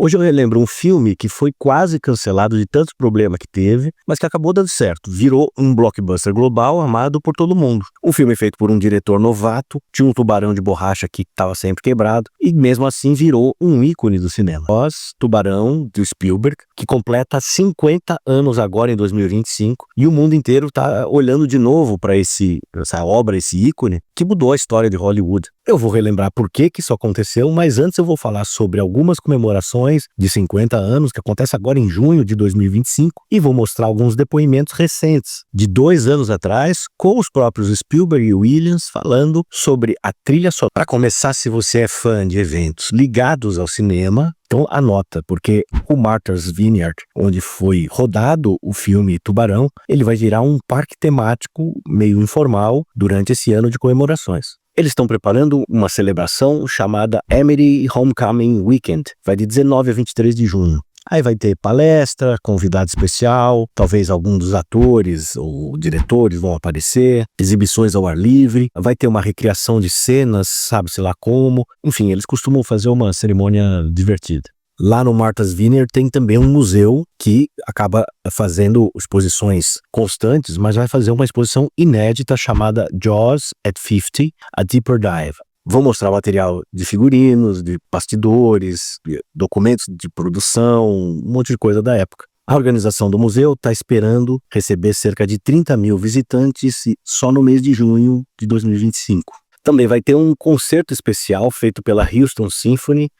Hoje eu relembro um filme que foi quase cancelado de tantos problemas que teve, mas que acabou dando certo. Virou um blockbuster global amado por todo mundo. Um filme feito por um diretor novato, tinha um tubarão de borracha que estava sempre quebrado, e mesmo assim virou um ícone do cinema. Jaws, Tubarão, do Spielberg, que completa 50 anos agora em 2025, e o mundo inteiro está olhando de novo para essa obra, esse ícone, que mudou a história de Hollywood. Eu vou relembrar por que isso aconteceu, mas antes eu vou falar sobre algumas comemorações de 50 anos, que acontece agora em junho de 2025, e vou mostrar alguns depoimentos recentes, de 2 anos atrás, com os próprios Spielberg e Williams falando sobre a trilha sonora. Para começar, se você é fã de eventos ligados ao cinema, então anota, porque o Martha's Vineyard, onde foi rodado o filme Tubarão, ele vai virar um parque temático meio informal durante esse ano de comemorações. Eles estão preparando uma celebração chamada Amity Homecoming Weekend. Vai de 19 a 23 de junho. Aí vai ter palestra, convidado especial, talvez algum dos atores ou diretores vão aparecer, exibições ao ar livre, vai ter uma recriação de cenas, sabe-se lá como. Enfim, eles costumam fazer uma cerimônia divertida. Lá no Martha's Vineyard tem também um museu que acaba fazendo exposições constantes, mas vai fazer uma exposição inédita chamada Jaws at 50, A Deeper Dive. Vou mostrar material de figurinos, de bastidores, de documentos de produção, um monte de coisa da época. A organização do museu está esperando receber cerca de 30 mil visitantes só no mês de junho de 2025. Também vai ter um concerto especial feito pela Houston Symphony,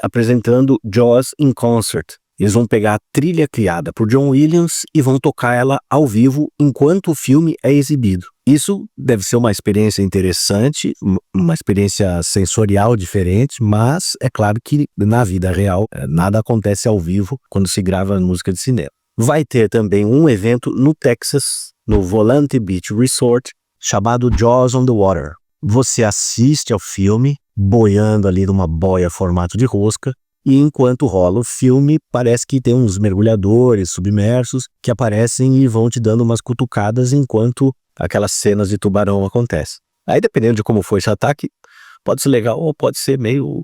apresentando Jaws in Concert. Eles vão pegar a trilha criada por John Williams e vão tocar ela ao vivo enquanto o filme é exibido. Isso deve ser uma experiência interessante, uma experiência sensorial diferente, mas é claro que na vida real nada acontece ao vivo quando se grava música de cinema. Vai ter também um evento no Texas, no Volante Beach Resort, chamado Jaws on the Water. Você assiste ao filme boiando ali numa boia formato de rosca, e enquanto rola o filme, parece que tem uns mergulhadores submersos que aparecem e vão te dando umas cutucadas enquanto aquelas cenas de tubarão acontecem. Aí, dependendo de como foi esse ataque, pode ser legal ou pode ser meio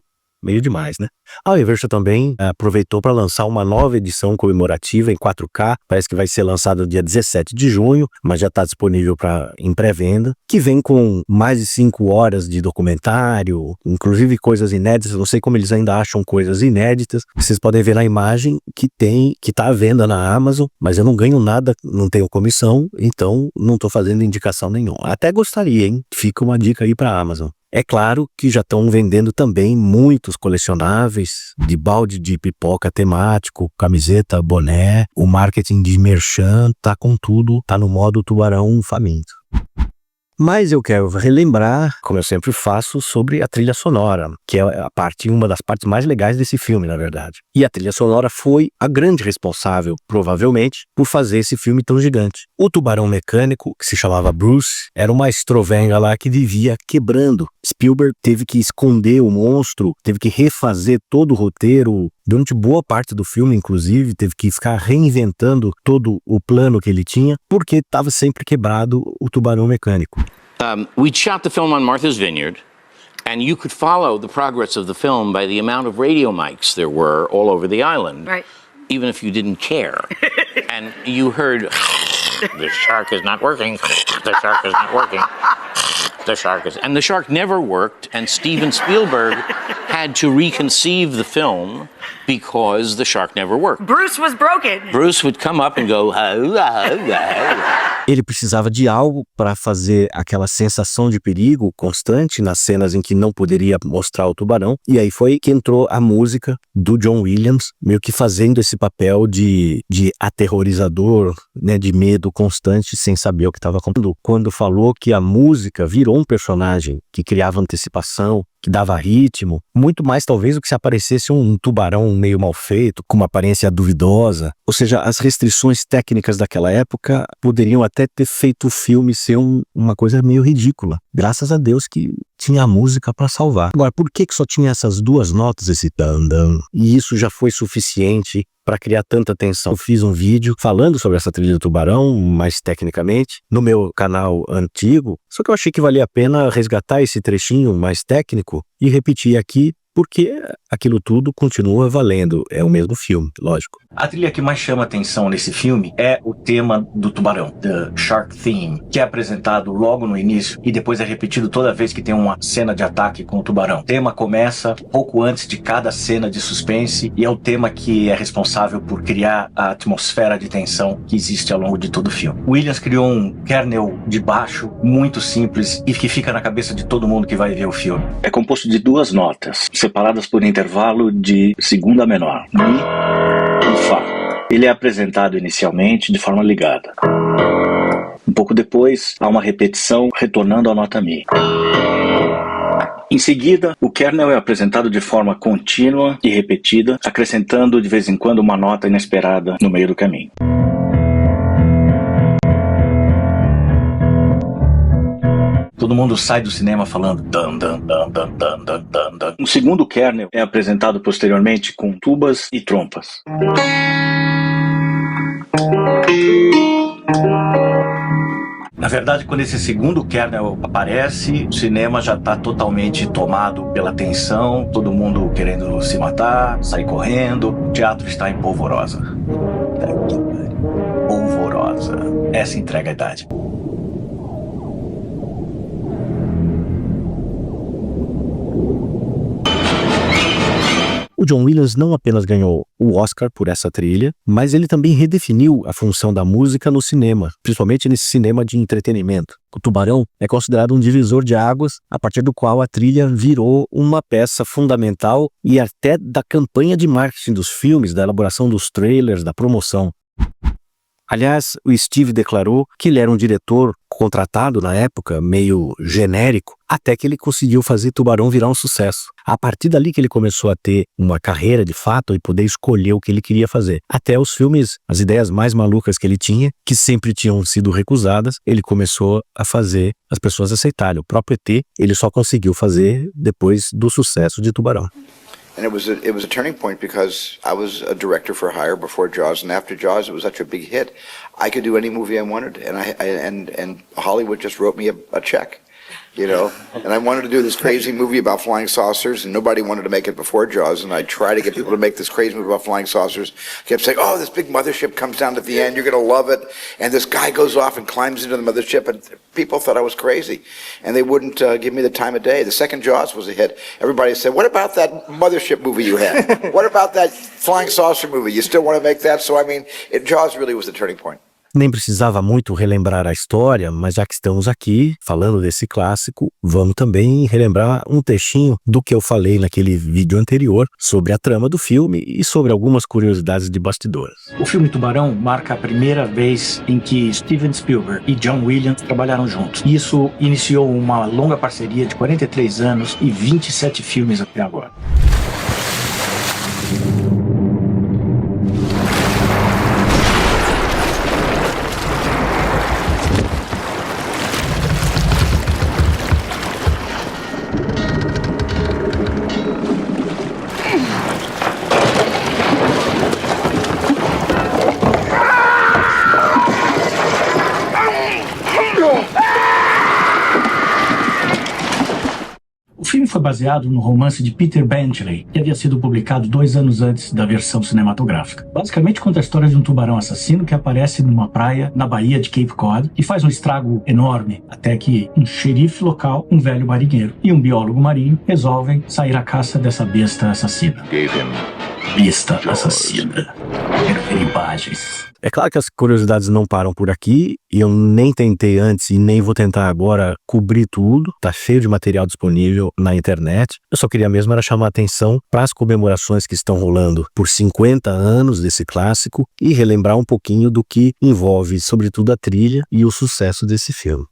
demais, né? A Universal também aproveitou para lançar uma nova edição comemorativa em 4K, parece que vai ser lançada dia 17 de junho, mas já está disponível em pré-venda, que vem com mais de 5 horas de documentário, inclusive coisas inéditas. Eu não sei como eles ainda acham coisas inéditas. Vocês podem ver na imagem que está à venda na Amazon, mas eu não ganho nada, não tenho comissão, então não estou fazendo indicação nenhuma. Até gostaria, hein? Fica uma dica aí para a Amazon. É claro que já estão vendendo também muitos colecionáveis de balde de pipoca temático, camiseta, boné, o marketing de merchan, tá com tudo, tá no modo tubarão faminto. Mas eu quero relembrar, como eu sempre faço, sobre a trilha sonora, que é uma das partes mais legais desse filme, na verdade. E a trilha sonora foi a grande responsável, provavelmente, por fazer esse filme tão gigante. O tubarão mecânico, que se chamava Bruce, era uma estrovenga lá que vivia quebrando. Spielberg teve que esconder o monstro, teve que refazer todo o roteiro. Durante boa parte do filme, inclusive, teve que ficar reinventando todo o plano que ele tinha, porque estava sempre quebrado o tubarão mecânico. We shot the film on Martha's Vineyard, and you could follow the progress of the film by the amount of radio mics there were all over the island, right, even if you didn't care. And you heard, the shark is not working, the shark is not working. And the shark never worked, and Steven Spielberg had to reconceive the film because the shark never worked. Bruce was broken. Bruce would come up and go, Ele precisava de algo para fazer aquela sensação de perigo constante nas cenas em que não poderia mostrar o tubarão, e aí foi que entrou a música do John Williams, meio que fazendo esse papel de aterrorizador, né, de medo constante sem saber o que estava acontecendo. Quando falou que a música virou um personagem que criava antecipação, que dava ritmo, muito mais talvez do que se aparecesse um tubarão meio mal feito, com uma aparência duvidosa. Ou seja, as restrições técnicas daquela época poderiam até ter feito o filme ser uma coisa meio ridícula. Graças a Deus que tinha a música para salvar. Agora, por que só tinha essas 2 notas, esse dan-dan? E isso já foi suficiente para criar tanta tensão. Eu fiz um vídeo falando sobre essa trilha do tubarão, mais tecnicamente, no meu canal antigo, só que eu achei que valia a pena resgatar esse trechinho mais técnico e repetir aqui, porque aquilo tudo continua valendo. É o mesmo filme, lógico. A trilha que mais chama atenção nesse filme é o tema do tubarão, The Shark Theme, que é apresentado logo no início e depois é repetido toda vez que tem uma cena de ataque com o tubarão. O tema começa pouco antes de cada cena de suspense e é o tema que é responsável por criar a atmosfera de tensão que existe ao longo de todo o filme. Williams criou um kernel de baixo muito simples e que fica na cabeça de todo mundo que vai ver o filme. É composto de 2 notas, separadas por intervalo de segunda menor, Mi e Fá. Ele é apresentado inicialmente de forma ligada. Um pouco depois, há uma repetição retornando à nota Mi. Em seguida, o kernel é apresentado de forma contínua e repetida, acrescentando de vez em quando uma nota inesperada no meio do caminho. Todo mundo sai do cinema falando dan, dan, dan, dan, dan, dan, dan, dan. O segundo kernel é apresentado posteriormente com tubas e trompas. Na verdade, quando esse segundo kernel aparece, o cinema já está totalmente tomado pela tensão, todo mundo querendo se matar, sair correndo, o teatro está em polvorosa. Polvorosa. Essa entrega a idade. O John Williams não apenas ganhou o Oscar por essa trilha, mas ele também redefiniu a função da música no cinema, principalmente nesse cinema de entretenimento. O Tubarão é considerado um divisor de águas, a partir do qual a trilha virou uma peça fundamental e até da campanha de marketing dos filmes, da elaboração dos trailers, da promoção. Aliás, o Steve declarou que ele era um diretor contratado na época, meio genérico, até que ele conseguiu fazer Tubarão virar um sucesso. A partir dali que ele começou a ter uma carreira de fato e poder escolher o que ele queria fazer. Até os filmes, as ideias mais malucas que ele tinha, que sempre tinham sido recusadas, ele começou a fazer as pessoas aceitarem. O próprio ET, ele só conseguiu fazer depois do sucesso de Tubarão. And it was a turning point because I was a director for hire before Jaws, and after Jaws, it was such a big hit. I could do any movie I wanted, and Hollywood just wrote me a check, you know. And I wanted to do this crazy movie about flying saucers, and nobody wanted to make it before Jaws. And I tried to get people to make this crazy movie about flying saucers. Kept saying, "Oh, this big mothership comes down at the end. You're going to love it." And this guy goes off and climbs into the mothership, and people thought I was crazy, and they wouldn't give me the time of day. The second Jaws was a hit. Everybody said, "What about that mothership movie you had? What about that flying saucer movie? You still want to make that?" So I mean, Jaws really was the turning point. Nem precisava muito relembrar a história, mas já que estamos aqui falando desse clássico, vamos também relembrar um textinho do que eu falei naquele vídeo anterior sobre a trama do filme e sobre algumas curiosidades de bastidores. O filme Tubarão marca a primeira vez em que Steven Spielberg e John Williams trabalharam juntos. Isso iniciou uma longa parceria de 43 anos e 27 filmes até agora. O filme foi baseado no romance de Peter Benchley, que havia sido publicado 2 anos antes da versão cinematográfica. Basicamente conta a história de um tubarão assassino que aparece numa praia na Baía de Cape Cod e faz um estrago enorme, até que um xerife local, um velho marinheiro e um biólogo marinho resolvem sair à caça dessa besta assassina. Besta assassina. Quero ver imagens. É claro que as curiosidades não param por aqui, e eu nem tentei antes e nem vou tentar agora cobrir tudo, tá cheio de material disponível na internet. Eu só queria mesmo era chamar a atenção para as comemorações que estão rolando por 50 anos desse clássico e relembrar um pouquinho do que envolve, sobretudo, a trilha e o sucesso desse filme.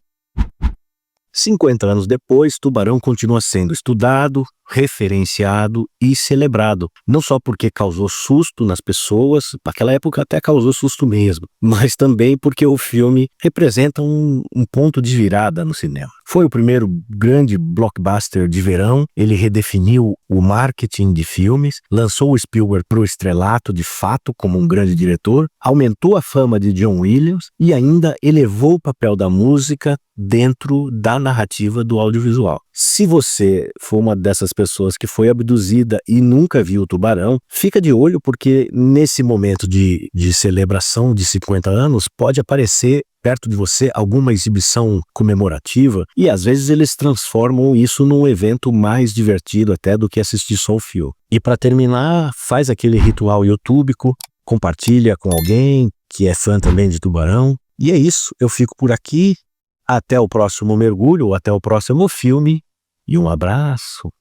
50 anos depois, Tubarão continua sendo estudado, referenciado e celebrado. Não só porque causou susto nas pessoas, naquela época até causou susto mesmo, mas também porque o filme representa um ponto de virada no cinema. Foi o primeiro grande blockbuster de verão, ele redefiniu o marketing de filmes, lançou o Spielberg para o estrelato de fato como um grande diretor, aumentou a fama de John Williams e ainda elevou o papel da música dentro da narrativa do audiovisual. Se você for uma dessas pessoas que foi abduzida e nunca viu o Tubarão, fica de olho porque nesse momento de celebração de 50 anos pode aparecer perto de você alguma exibição comemorativa e às vezes eles transformam isso num evento mais divertido até do que assistir só o filme. E para terminar, faz aquele ritual youtúbico, compartilha com alguém que é fã também de Tubarão. E é isso, eu fico por aqui. Até o próximo mergulho, até o próximo filme e um abraço.